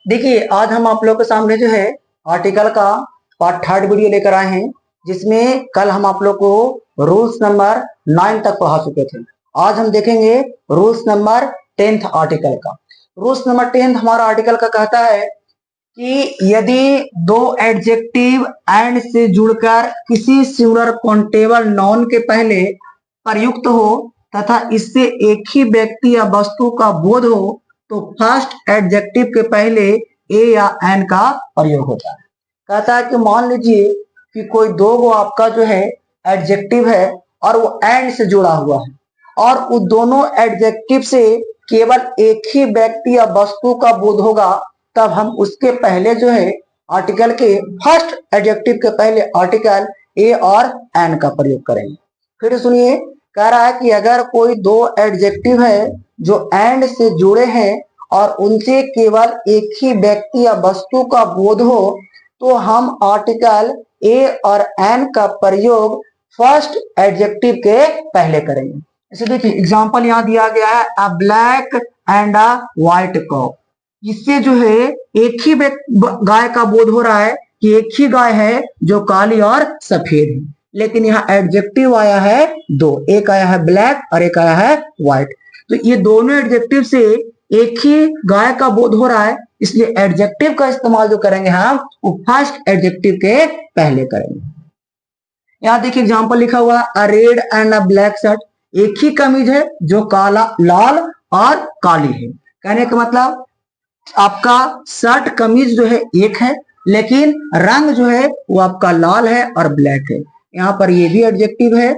देखिए आज हम आप लोग के सामने जो है आर्टिकल का पार्ट थर्ड वीडियो लेकर आए हैं, जिसमें कल हम आप लोग को रूल्स नंबर 9 तक पढ़ा चुके थे। आज हम देखेंगे रूल्स नंबर 10 आर्टिकल का। रूल्स नंबर 10 हमारा आर्टिकल का कहता है कि यदि दो एडजेक्टिव एंड से जुड़कर किसी सिंगुलर काउंटेबल नाउन के पहले प्रयुक्त हो तथा इससे एक ही व्यक्ति या वस्तु का बोध हो तो फर्स्ट एडजेक्टिव के पहले ए या एन का प्रयोग होता है। कहता है कि मान लीजिए कि कोई दो गो आपका जो है एडजेक्टिव है और वो एंड से जुड़ा हुआ है और उस दोनों एडजेक्टिव से केवल एक ही व्यक्ति या वस्तु का बोध होगा, तब हम उसके पहले जो है आर्टिकल के फर्स्ट एडजेक्टिव के पहले आर्टिकल ए और एन का प्रयोग करेंगे। फिर सुनिए, कह रहा है कि अगर कोई दो एडजेक्टिव है जो एंड से जुड़े हैं और उनसे केवल एक ही व्यक्ति या वस्तु का बोध हो तो हम आर्टिकल ए और एन का प्रयोग फर्स्ट एडजेक्टिव के पहले करेंगे। इसे देखिए एग्जांपल यहाँ दिया गया है, अ black and a white cow. इससे जो है एक ही गाय का बोध हो रहा है कि एक ही गाय है जो काली और सफेद है, लेकिन यहाँ एडजेक्टिव आया है दो, एक आया है ब्लैक और एक आया है व्हाइट। तो ये दोनों एडजेक्टिव से एक ही गाय का बोध हो रहा है, इसलिए एडजेक्टिव का इस्तेमाल जो करेंगे हम वो फर्स्ट एडजेक्टिव के पहले करेंगे। यहाँ देखिए एग्जांपल लिखा हुआ है, a red and a black shirt. एक ही कमीज है जो काला लाल और काली है। कहने का मतलब आपका शर्ट कमीज जो है एक है, लेकिन रंग जो है वो आपका लाल है और ब्लैक है। यहाँ पर ये भी एडजेक्टिव है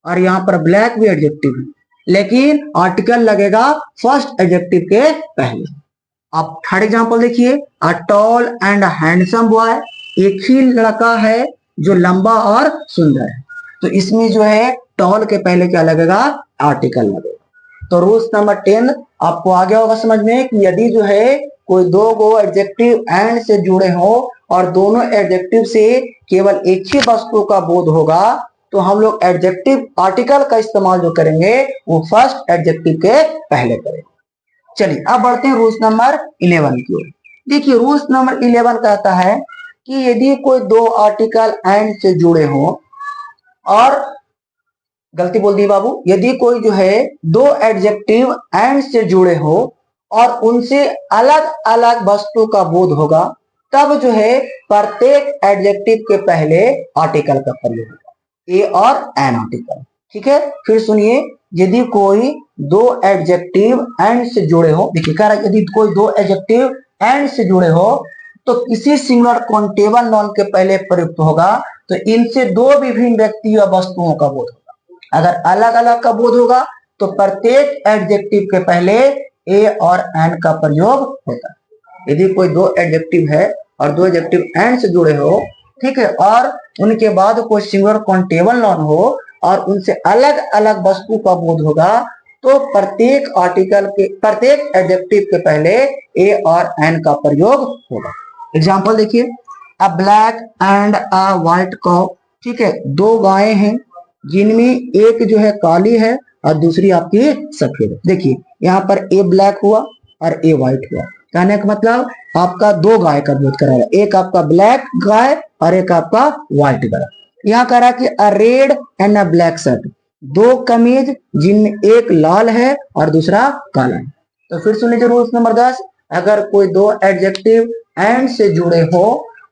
और यहाँ पर ब्लैक भी एडजेक्टिव है, लेकिन आर्टिकल लगेगा फर्स्ट एडजेक्टिव के पहले। आप थर्ड एग्जांपल देखिए, a tall and handsome boy. एक ही लड़का है जो लंबा और सुंदर है, तो इसमें जो है टॉल के पहले क्या लगेगा, आर्टिकल लगेगा। तो रूल्स नंबर 10 आपको आ गया होगा समझ में कि यदि जो है कोई दो गो एडजेक्टिव एंड से जुड़े हो और दोनों एडजेक्टिव से केवल एक ही वस्तु का बोध होगा तो हम लोग एडजेक्टिव आर्टिकल का इस्तेमाल जो करेंगे वो फर्स्ट एडजेक्टिव के पहले करेंगे। चलिए अब बढ़ते हैं रूल्स नंबर 11 की ओर। देखिए रूल्स नंबर 11 कहता है कि यदि कोई दो आर्टिकल एंड से जुड़े हो और गलती बोल दी बाबू, यदि कोई जो है दो एडजेक्टिव एंड से जुड़े हो और उनसे अलग अलग वस्तु का बोध होगा, तब जो है प्रत्येक एडजेक्टिव के पहले आर्टिकल का प्रयोग होगा, ए और एन आर्टिकल। ठीक है, फिर सुनिए, यदि कोई दो एडजेक्टिव एंड से जुड़े हो, देखिए कह रहा है यदि कोई दो एडजेक्टिव एंड से जुड़े हो तो किसी सिंगुलर काउंटेबल नाउन के पहले प्रयुक्त होगा तो इनसे दो विभिन्न व्यक्ति या वस्तुओं का बोध होगा। अगर अलग अलग का बोध होगा तो प्रत्येक एडजेक्टिव के पहले ए और एन का प्रयोग होता है। यदि कोई दो एडजेक्टिव है और दो एडजेक्टिव एंड से जुड़े हो, ठीक है, और उनके बाद कोई सिंगुलर काउंटेबल नाउन हो और उनसे अलग अलग वस्तु का बोध होगा तो प्रत्येक आर्टिकल के प्रत्येक एडजेक्टिव के पहले ए और एन का प्रयोग होगा। एग्जाम्पल देखिए, अ black and a white cow. ठीक है, दो गायें हैं जिनमें एक जो है काली है और दूसरी आपकी सफेद है। देखिए यहाँ पर ए ब्लैक हुआ और ए व्हाइट हुआ। कहने का मतलब आपका दो गाय का बोध करा रहा है, एक आपका ब्लैक गाय और एक आपका व्हाइट गाय। यहाँ कह रहा है कि a red and a black shirt. दो कमीज जिनमें एक लाल है और दूसरा काला है। तो फिर सुन लीजिए रूल्स नंबर 10, अगर कोई दो एडजेक्टिव एंड से जुड़े हो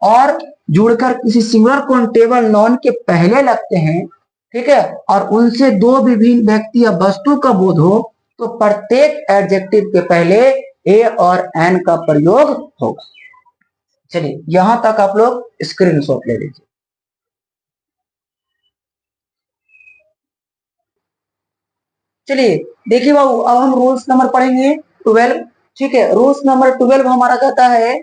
और जुड़कर किसी सिंगुलर काउंटेबल नाउन के पहले लगते हैं, ठीक है, और उनसे दो विभिन्न व्यक्ति या वस्तु का बोध हो तो प्रत्येक एडजेक्टिव के पहले ए और एन का प्रयोग होगा। चलिए यहां तक आप लोग स्क्रीनशॉट ले लीजिए। चलिए देखिए बाबू, अब हम रूल्स नंबर पढ़ेंगे 12। ठीक है, रूल्स नंबर 12 हमारा कहता है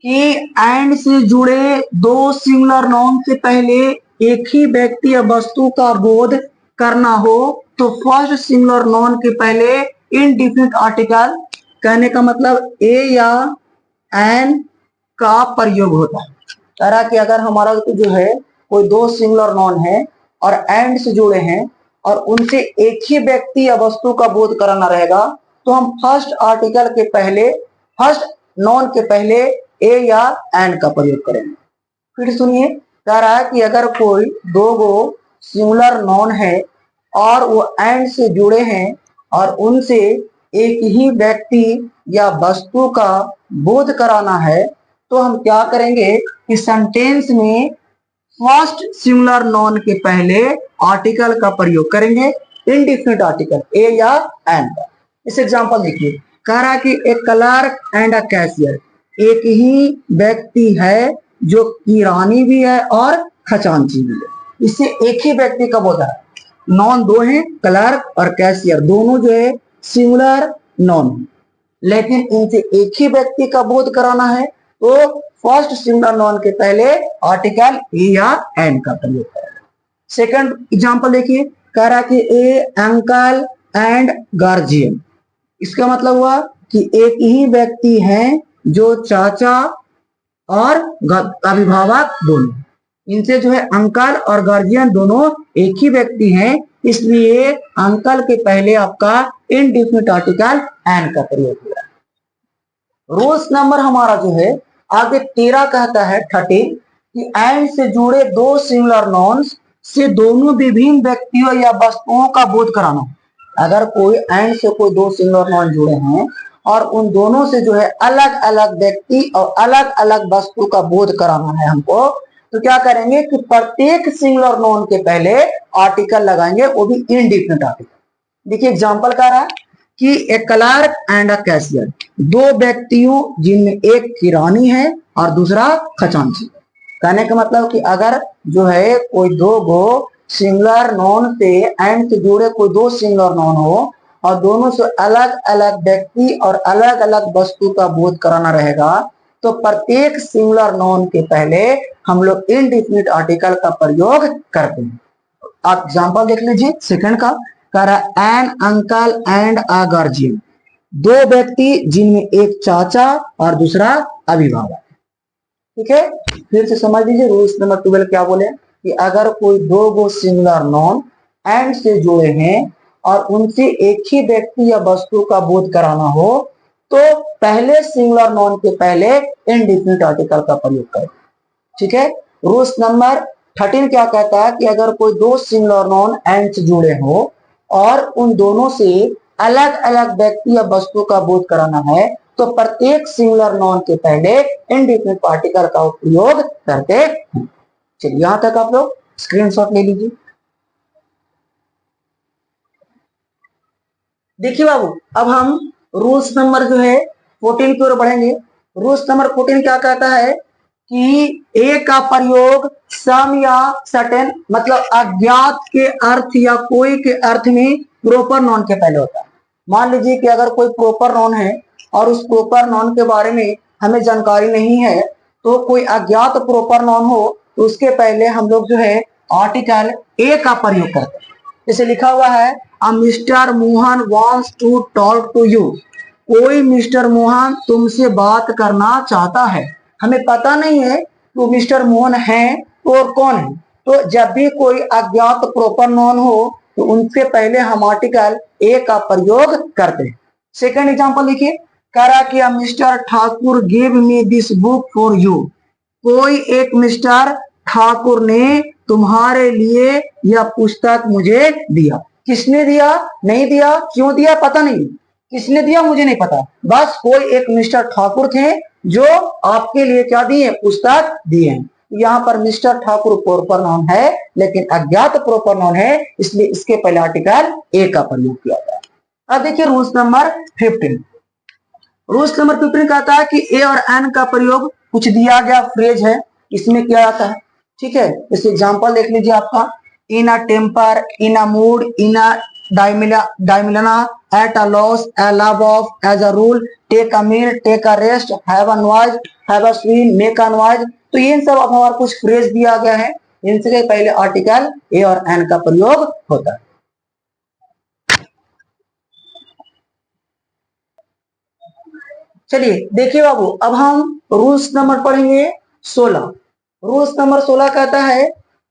कि एंड से जुड़े दो सिंगुलर नाउन से पहले एक ही व्यक्ति या वस्तु का बोध करना हो तो फर्स्ट सिंगुलर नाउन के पहले इनडिफिनिट आर्टिकल, कहने का मतलब ए या एन का प्रयोग होता है। कह रहा कि अगर हमारा जो है कोई दो सिंगुलर नाउन है और एंड से जुड़े हैं और उनसे एक ही व्यक्ति या वस्तु का बोध कराना रहेगा तो हम फर्स्ट आर्टिकल के पहले फर्स्ट नॉन के पहले ए या एंड का प्रयोग करेंगे। फिर सुनिए, कह रहा है कि अगर कोई दो गो सिंगुलर नॉन है और वो एंड से जुड़े हैं और उनसे एक ही व्यक्ति या वस्तु का बोध कराना है, तो हम क्या करेंगे कि सेंटेंस में फर्स्ट सिंगुलर नॉन के पहले आर्टिकल का प्रयोग करेंगे, इंडिफिनिट आर्टिकल ए या एंड का। इस एग्जांपल देखिए, कह रहा है कि ए क्लर्क एंड अ कैशियर, एक ही व्यक्ति है जो किरानी भी है और खजांची भी है। इससे एक ही व्यक्ति का बोध है, नॉन दो हैं, क्लर्क और कैशियर, दोनों जो है सिंगुलर नॉन है, लेकिन इनसे एक ही व्यक्ति का बोध कराना है, तो फर्स्ट सिंगुलर नॉन के पहले आर्टिकल ए या एंड का प्रयोग करें। सेकंड एग्जांपल देखिए, कह रहा कि ए अंकल एंड गार्जियन, इसका मतलब हुआ कि एक ही व्यक्ति है जो चाचा और अभिभावक दोनों, इनसे जो है अंकल और गार्जियन दोनों एक ही व्यक्ति हैं, इसलिए अंकल के पहले आपका इनडिफिनिट आर्टिकल एंड का प्रयोग हुआ। रूल्स नंबर हमारा जो है आगे 13 कहता है 13 कि एंड से जुड़े दो सिंगुलर नॉन्स से दोनों विभिन्न व्यक्तियों या वस्तुओं का बोध कराना। अगर कोई एंड से कोई दो सिंगुलर नॉन जुड़े हैं और उन दोनों से जो है अलग अलग व्यक्ति और अलग अलग वस्तु का बोध कराना है हमको, तो क्या करेंगे कि प्रत्येक सिंगुलर नॉन के पहले आर्टिकल लगाएंगे, वो भी इनडिफिनिट आर्टिकल। देखिए एग्जांपल कह रहा है कि ए क्लर्क एंड अ कैशियर, दो व्यक्तियों जिनमें एक किरानी है और दूसरा खजांची। कहने का मतलब कि अगर जो है कोई दो गो सिंगुलर नॉन से एंड से जुड़े कोई दो सिंगुलर नॉन हो और दोनों से अलग अलग व्यक्ति और अलग अलग वस्तु का बोध कराना रहेगा, तो प्रत्येक सिंगुलर नॉन के पहले हम लोग इनडिफिनिट आर्टिकल का प्रयोग करते हैं। आप एग्जांपल देख लीजिए सेकंड का, कह रहा an uncle and a guardian, दो व्यक्ति जिनमें एक चाचा और दूसरा अभिभावक। ठीक है, फिर से समझ लीजिए रूल्स नंबर 12 क्या बोले कि अगर कोई दो गो सिंगुलर नॉन एंड से जुड़े हैं और उनसे एक ही व्यक्ति या वस्तु का बोध कराना हो, तो पहले सिंगुलर नॉन के पहले इनडिफिनिट आर्टिकल का प्रयोग करें। ठीक है, रूल्स नंबर 13 क्या कहता है कि अगर कोई दो सिंगुलर नॉन एंड से जुड़े हो और उन दोनों से अलग अलग व्यक्ति या वस्तु का बोध कराना है, तो प्रत्येक सिंगुलर नॉन के पहले इनडिफिनिट पार्टिकल का उपयोग करते हैं। चलिए यहां तक आप लोग स्क्रीनशॉट ले लीजिए। देखिए बाबू, अब हम रूल्स नंबर जो है 14 की ओर बढ़ेंगे। रूल्स नंबर 14 क्या कहता है कि ए का प्रयोग सम या सर्टेन, मतलब अज्ञात के अर्थ या कोई के अर्थ में प्रॉपर नॉन के पहले होता है। मान लीजिए कि अगर कोई प्रॉपर नॉन है और उस प्रॉपर नॉन के बारे में हमें जानकारी नहीं है, तो कोई अज्ञात प्रॉपर नॉन हो तो उसके पहले हम लोग जो है आर्टिकल ए का प्रयोग करते हैं। जैसे लिखा हुआ है mister Mohan wants to talk to you, कोई मिस्टर मोहन तुमसे बात करना चाहता है। हमें पता नहीं है वो मिस्टर मोहन है और कौन है, तो जब भी कोई अज्ञात प्रॉपर नॉन हो तो उनसे पहले हम आर्टिकल ए का प्रयोग करते हैं। सेकंड एग्जांपल देखिए, कह रहा कि mister Thakur give me this book for you, कोई एक मिस्टर ठाकुर ने तुम्हारे लिए यह पुस्तक मुझे दिया। किसने दिया, नहीं दिया, क्यों दिया पता नहीं, किसने दिया मुझे नहीं पता, बस कोई एक मिस्टर ठाकुर थे जो आपके लिए क्या दिए, पुस्तक दिए हैं। यहाँ पर मिस्टर ठाकुर प्रॉपर नाउन है लेकिन अज्ञात प्रॉपर नाउन है, इसलिए इसके पहले आर्टिकल ए का प्रयोग किया गया। अब देखिए रूल्स नंबर 15। रूल्स नंबर 15 कहता है कि ए और एन का प्रयोग कुछ दिया गया फ्रेज है, इसमें किया जाता है। ठीक है, इस एग्जांपल देख लीजिए आपका, in a temper, in a mood, in a dilemma, at a loss, a love of, as a rule, take a meal, take a rest, have a noise, have a swim, make a noise. तो ये सब अब हमारा कुछ phrase दिया गया है, इनसे पहले आर्टिकल ए और एन का प्रयोग होता है। चलिए देखिए बाबू, अब हम रूल्स नंबर पढ़ेंगे 16। रूल्स नंबर 16 कहता है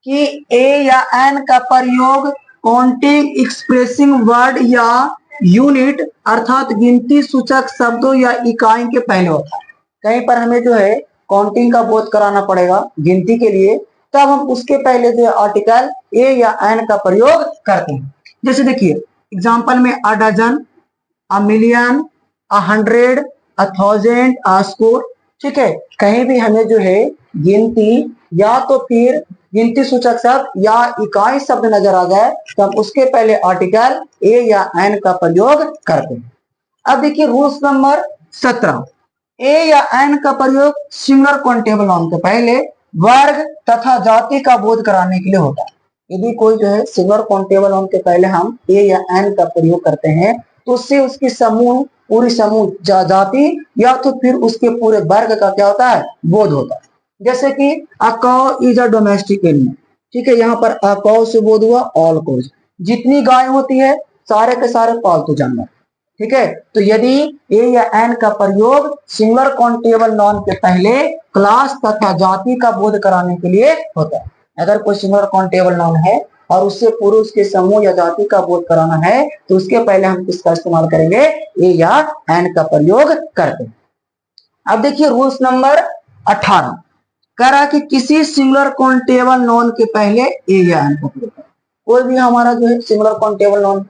कि ए या एन का प्रयोग काउंटिंग एक्सप्रेसिंग वर्ड या यूनिट अर्थात गिनती सूचक शब्दों या इकाई के पहले होता है। कहीं पर हमें जो है काउंटिंग का बोध कराना पड़ेगा गिनती के लिए, तब हम उसके पहले जो आर्टिकल ए या एन का प्रयोग करते हैं। जैसे देखिए एग्जाम्पल में a dozen, a million, 100, 1000, a score. ठीक है, कहीं भी हमें जो है गिनती या तो फिर गिनती सूचक शब्द या इकाई शब्द नजर आ जाए तो हम उसके पहले आर्टिकल ए या एन का प्रयोग करते हैं। अब देखिए रूल्स नंबर 17, ए या एन का प्रयोग सिंगुलर काउंटेबल नाउन के पहले वर्ग तथा जाति का बोध कराने के लिए होता है। यदि कोई जो है सिंगुलर काउंटेबल नाउन के पहले हम ए या एन का प्रयोग करते हैं तो उससे उसकी समूह, पूरी समूह जाति या तो फिर उसके पूरे वर्ग का क्या होता है, बोध होता है। जैसे कि a cow is a domestic animal. ठीक है, यहाँ पर अ काउ से बोध हुआ ऑल काउज, जितनी गाय होती है सारे के सारे पालतू जानवर। ठीक है, तो यदि ए या एन का प्रयोग सिंगुलर काउंटेबल नाउन के पहले क्लास तथा जाति का बोध कराने के लिए होता है। अगर कोई सिंगुलर काउंटेबल नाउन है और उससे पुरुष के समूह या जाति का बोध कराना है तो उसके पहले हम किसका इस्तेमाल करेंगे, ए या एन का प्रयोग करते हैं। अब देखिए रूल्स नंबर 18 कह रहा है कि किसी सिंगुलर काउंटेबल नाउन के पहले ए या एन का प्रयोग करें। कोई भी हमारा जो है सिंगुलर काउंटेबल नाउन,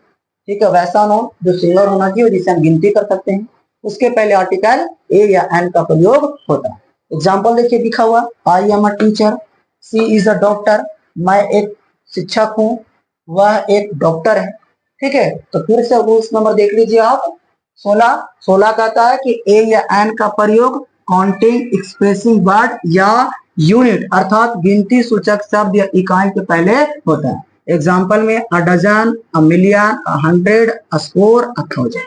ठीक है, वैसा नाउन जो सिंगुलर होना चाहिए जिसे हम गिनती कर सकते हैं, उसके पहले आर्टिकल ए या एन का प्रयोग होता है। एग्जाम्पल देखिए दिखा हुआ, I am a teacher, she is a doctor, मैं एक शिक्षक हूँ, वह एक डॉक्टर है। ठीक है, तो फिर से रूल्स नंबर देख लीजिए आप 16 कहता है कि ए या एन का प्रयोग काउंटिंग एक्सप्रेसिंग वर्ड या यूनिट अर्थात गिनती सूचक शब्द या इकाई के पहले होता है। एग्जाम्पल में a dozen, a million, 100, a score, 1000।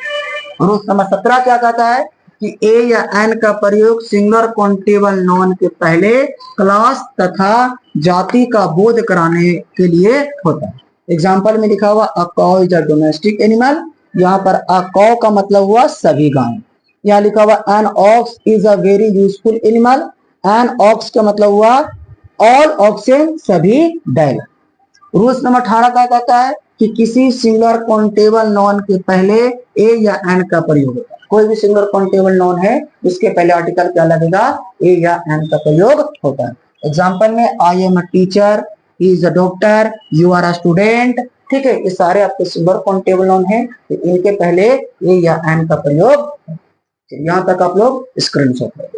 Rules number 17 क्या कहता है कि ए या एन का प्रयोग सिंगुलर काउंटेबल नाउन के पहले क्लास तथा जाति का बोध कराने के लिए होता है। एग्जाम्पल में लिखा हुआ a cow is a domestic animal, यहाँ पर अ काउ का मतलब हुआ सभी गाय। यहाँ लिखा हुआ an ox is a very useful animal, an ox का मतलब हुआ ऑल ऑक्सेन, सभी बैल। रूल्स नंबर 18 का कहता है कि किसी सिंगुलर काउंटेबल नाउन के पहले ए या एन का प्रयोग होता है। कोई भी सिंगुलर काउंटेबल नाउन है उसके पहले आर्टिकल क्या लगेगा, ए या एन का प्रयोग होता है। एग्जाम्पल में I am a teacher, he is a doctor, you are a student. ठीक है, ये सारे आपके सिंगुलर काउंटेबल नाउन है, तो इनके पहले ए या एन का प्रयोग। यहाँ तक आप लोग स्क्रीनशॉट लें।